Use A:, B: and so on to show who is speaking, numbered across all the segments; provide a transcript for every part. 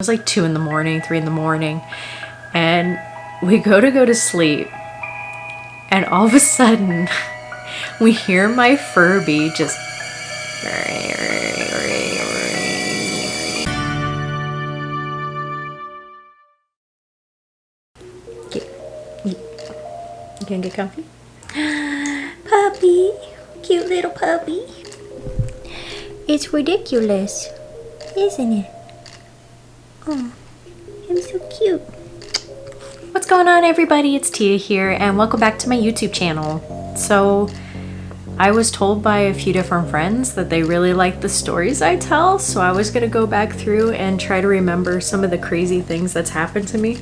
A: It was like 2 in the morning, 3 in the morning, and we go to sleep, and all of a sudden we hear my Furby just you gonna get comfy? Puppy, cute little puppy. It's ridiculous, isn't it? Oh, I'm so cute. What's going on, everybody? It's Tia here, and welcome back to my YouTube channel. So, I was told by a few different friends that they really like the stories I tell, so I was gonna go back through and try to remember some of the crazy things that's happened to me.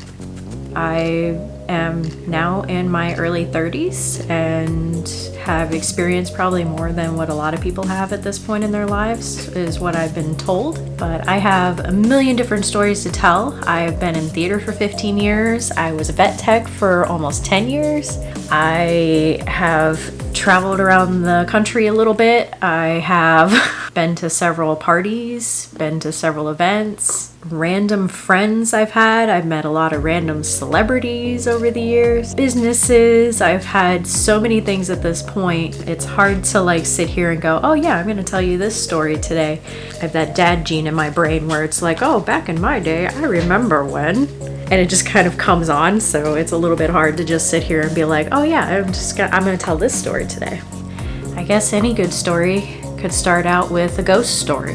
A: I am now in my early 30s and have experienced probably more than what a lot of people have at this point in their lives, is what I've been told. But I have a million different stories to tell. I've been in theater for 15 years. I was a vet tech for almost 10 years. I have traveled around the country a little bit. I have been to several parties, been to several events, random friends I've had. I've met a lot of random celebrities over the years, businesses. I've had so many things at this point. It's hard to like sit here and go, oh yeah, I'm going to tell you this story today. I have that dad gene in my brain where it's like, oh, back in my day, I remember when. And it just kind of comes on, so it's a little bit hard to just sit here and be like, oh yeah, I'm going to tell this story today. I guess any good story could start out with a ghost story.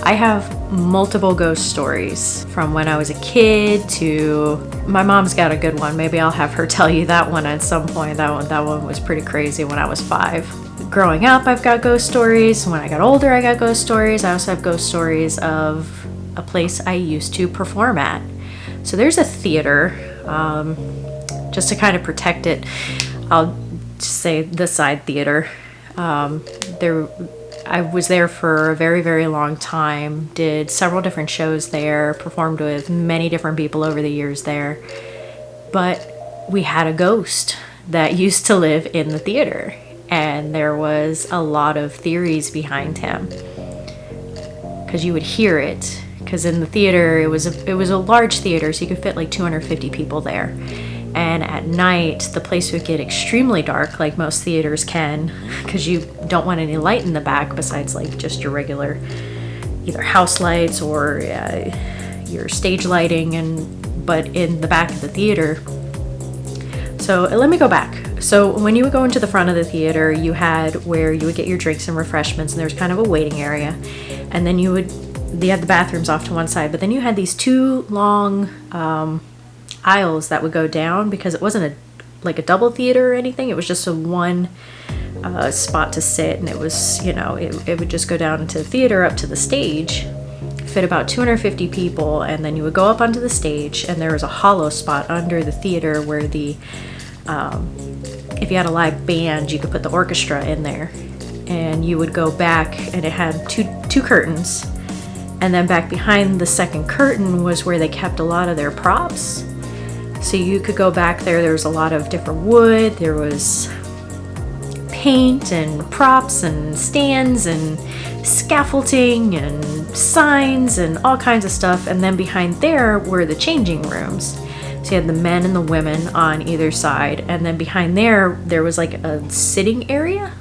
A: I have multiple ghost stories from when I was a kid to my mom's got a good one. Maybe I'll have her tell you that one at some point. That one was pretty crazy when I was 5. Growing up, I've got ghost stories. When I got older, I got ghost stories. I also have ghost stories of a place I used to perform at. So there's a theater, just to kind of protect it, I'll just say the side theater. I was there for a very, very long time, did several different shows there, performed with many different people over the years there. But we had a ghost that used to live in the theater, and there was a lot of theories behind him. Because you would hear it, because in the theater, it was a large theater, so you could fit like 250 people there. And at night, the place would get extremely dark, like most theaters can, because you don't want any light in the back besides like just your regular either house lights or your stage lighting, but in the back of the theater. So let me go back. So when you would go into the front of the theater, you had where you would get your drinks and refreshments, and there's kind of a waiting area. And then you had the bathrooms off to one side, but then you had these two long aisles that would go down, because it wasn't a double theater or anything. It was just a one spot to sit, and it was, it would just go down into the theater up to the stage, fit about 250 people, and then you would go up onto the stage, and there was a hollow spot under the theater where if you had a live band, you could put the orchestra in there, and you would go back, and it had two curtains, and then back behind the second curtain was where they kept a lot of their props. So you could go back there. There was a lot of different wood. There was paint and props and stands and scaffolding and signs and all kinds of stuff. And then behind there were the changing rooms. So you had the men and the women on either side. And then behind there was like a sitting area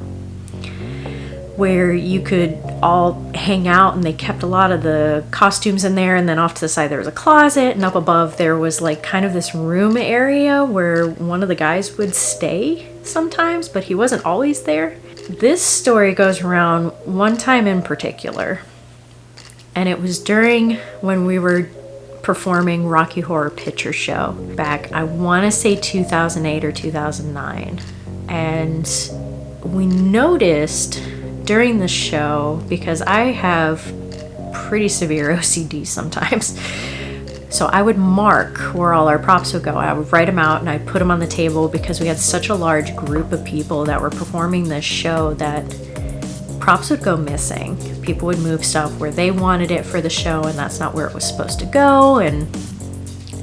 A: where you could all hang out, and they kept a lot of the costumes in there. And then off to the side there was a closet, and up above there was like kind of this room area where one of the guys would stay sometimes, but he wasn't always there. This story goes around one time in particular, and it was during when we were performing Rocky Horror Picture Show back, I want to say 2008 or 2009. And we noticed during the show, because I have pretty severe OCD sometimes, so I would mark where all our props would go. I would write them out and I'd put them on the table, because we had such a large group of people that were performing this show that props would go missing. People would move stuff where they wanted it for the show, and that's not where it was supposed to go, and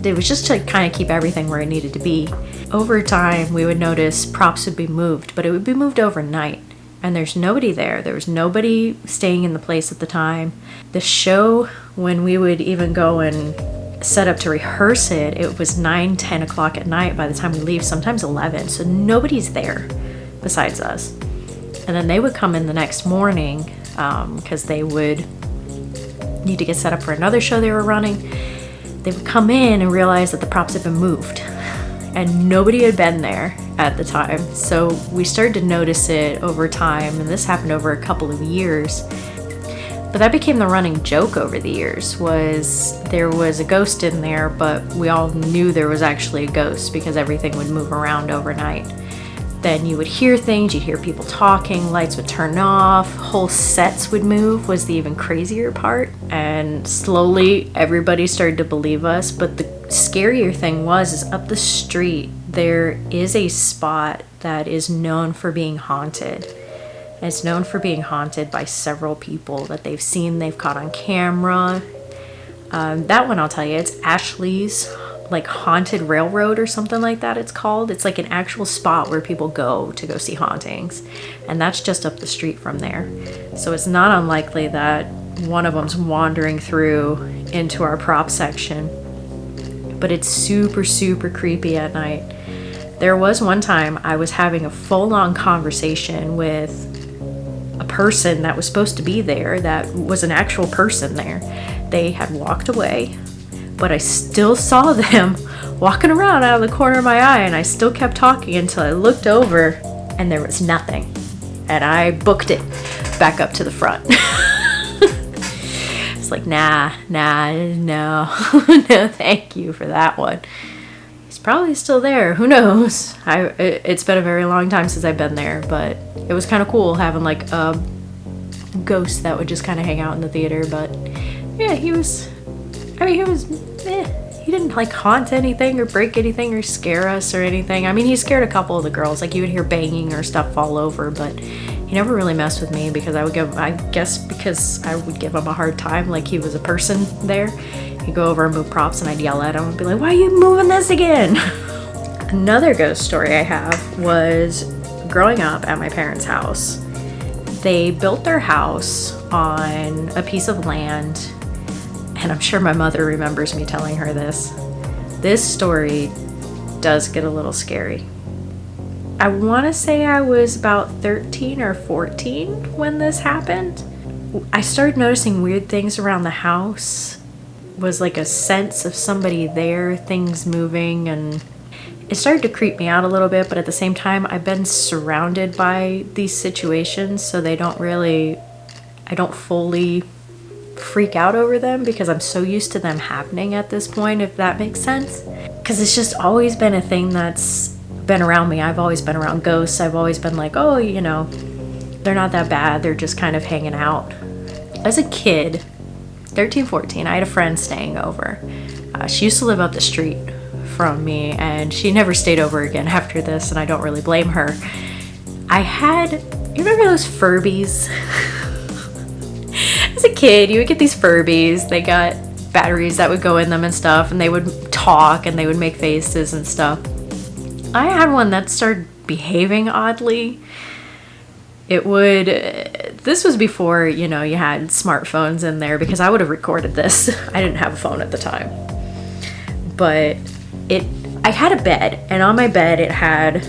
A: it was just to kind of keep everything where it needed to be. Over time, we would notice props would be moved, but it would be moved overnight. and there's nobody there. There was nobody staying in the place at the time. The show, when we would even go and set up to rehearse it, it was 9, 10 o'clock at night by the time we leave, sometimes 11. So nobody's there besides us. And then they would come in the next morning because they would need to get set up for another show they were running. They would come in and realize that the props had been moved and nobody had been there at the time. So we started to notice it over time, and this happened over a couple of years. But that became the running joke over the years, was there was a ghost in there, but we all knew there was actually a ghost because everything would move around overnight. Then you would hear things, you'd hear people talking, lights would turn off, whole sets would move was the even crazier part. And slowly everybody started to believe us. But the scarier thing is up the street, there is a spot that is known for being haunted. And it's known for being haunted by several people that they've seen, they've caught on camera. That one, I'll tell you, it's Ashley's like haunted railroad or something like that it's called. It's like an actual spot where people go to go see hauntings, and that's just up the street from there. So it's not unlikely that one of them's wandering through into our prop section. But it's super, super creepy at night. There was one time I was having a full-on conversation with a person that was supposed to be there, that was an actual person there. They had walked away, but I still saw them walking around out of the corner of my eye, and I still kept talking until I looked over and there was nothing. And I booked it back up to the front. It's like, no, no, thank you for that one. It's probably still there. Who knows? It's been a very long time since I've been there, but it was kind of cool having like a ghost that would just kind of hang out in the theater. But yeah, he didn't like haunt anything or break anything or scare us or anything. I mean, he scared a couple of the girls. Like you would hear banging or stuff fall over, but he never really messed with me because I would give him a hard time. Like he was a person there. He'd go over and move props and I'd yell at him and be like, why are you moving this again? Another ghost story I have was growing up at my parents' house. They built their house on a piece of land, and I'm sure my mother remembers me telling her this. This story does get a little scary. I want to say I was about 13 or 14 when this happened. I started noticing weird things around the house. It was like a sense of somebody there, things moving, and it started to creep me out a little bit, but at the same time, I've been surrounded by these situations, so I don't fully freak out over them because I'm so used to them happening at this point, if that makes sense. Because it's just always been a thing that's been around me. I've always been around ghosts. I've always been like, oh, they're not that bad. They're just kind of hanging out. As a kid, 13, 14, I had a friend staying over. She used to live up the street from me, and she never stayed over again after this, and I don't really blame her. You remember those Furbies? As a kid, you would get these Furbies. They got batteries that would go in them and stuff, and they would talk and they would make faces and stuff. I had one that started behaving oddly. This was before, you had smartphones in there, because I would have recorded this. I didn't have a phone at the time. But I had a bed, and on my bed it had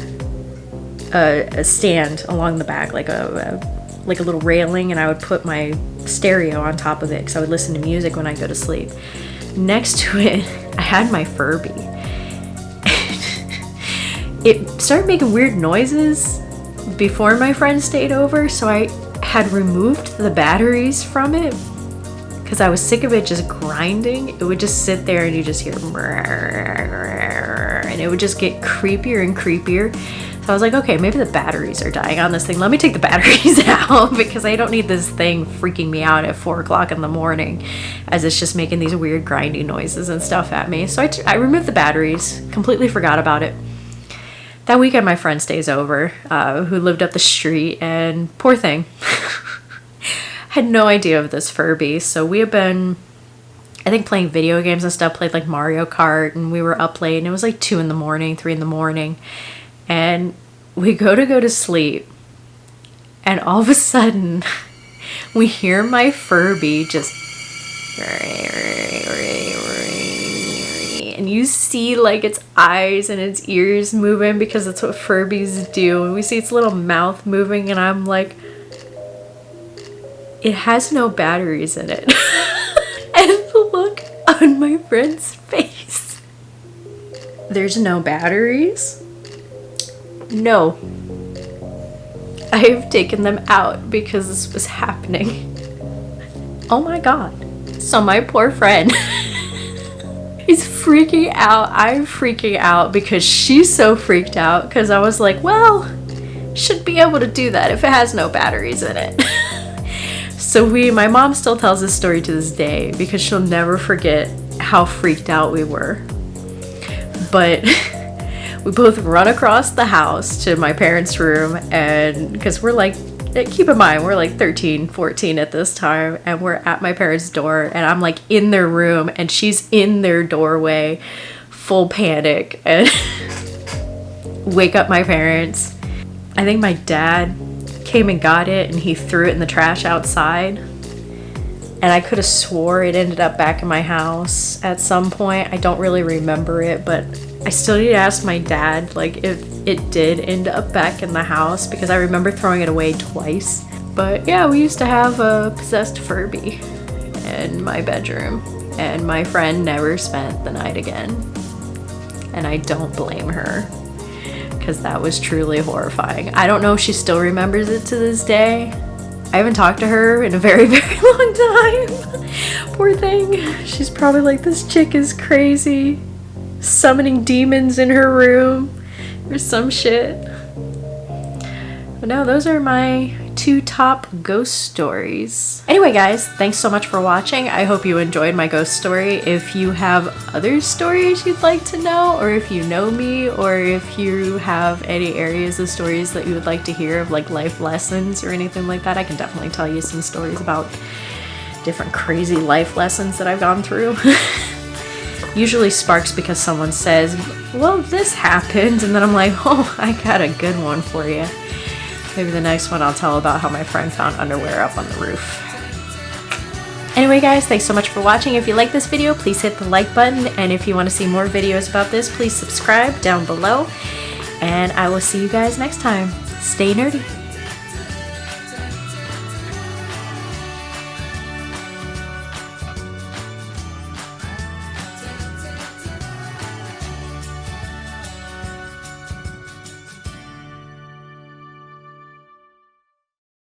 A: a stand along the back, like a little railing, and I would put my stereo on top of it because I would listen to music when I go to sleep. Next to it, I had my Furby. It started making weird noises before my friend stayed over, so I had removed the batteries from it because I was sick of it just grinding. It would just sit there and you just hear and it would just get creepier and creepier. So I was like, okay, maybe the batteries are dying on this thing. Let me take the batteries out because I don't need this thing freaking me out at 4 o'clock in the morning as it's just making these weird grinding noises and stuff at me. So I removed the batteries, completely forgot about it. That weekend, my friend stays over, who lived up the street, and poor thing, had no idea of this Furby. So we had been, I think, playing video games and stuff, played like Mario Kart, and we were up late, and it was like 2 in the morning, 3 in the morning, and we go to sleep, And all of a sudden, we hear my Furby just, and you see like its eyes and its ears moving because that's what Furbies do. And we see its little mouth moving, and I'm like, it has no batteries in it. And the look on my friend's face. There's no batteries? No. I have taken them out because this was happening. Oh my god. So my poor friend is freaking out. I'm freaking out because she's so freaked out because I was like, well, should be able to do that if it has no batteries in it. So my mom still tells this story to this day because she'll never forget how freaked out we were. But we both run across the house to my parents' room, and because we're like, keep in mind, we're like 13, 14 at this time, and we're at my parents' door, and I'm like in their room, and she's in their doorway, full panic, and wake up my parents. I think my dad came and got it, and he threw it in the trash outside, and I could have swore it ended up back in my house at some point. I don't really remember it, but I still need to ask my dad like if it did end up back in the house, because I remember throwing it away twice. But yeah, we used to have a possessed Furby in my bedroom, and my friend never spent the night again, and I don't blame her, because that was truly horrifying. I don't know if she still remembers it to this day. I haven't talked to her in a very, very long time. Poor thing. She's probably like, this chick is crazy, summoning demons in her room or some shit. But no, those are my 2 top ghost stories. Anyway guys, thanks so much for watching. I hope you enjoyed my ghost story. If you have other stories you'd like to know, or if you know me, or if you have any areas of stories that you would like to hear of, like life lessons or anything like that, I can definitely tell you some stories about different crazy life lessons that I've gone through. Usually sparks because someone says, well, this happened, and then I'm like, oh, I got a good one for you. Maybe the next one I'll tell about how my friend found underwear up on the roof. Anyway guys, thanks so much for watching. If you like this video, please hit the like button, and if you want to see more videos about this, please subscribe down below, and I will see you guys next time. Stay nerdy.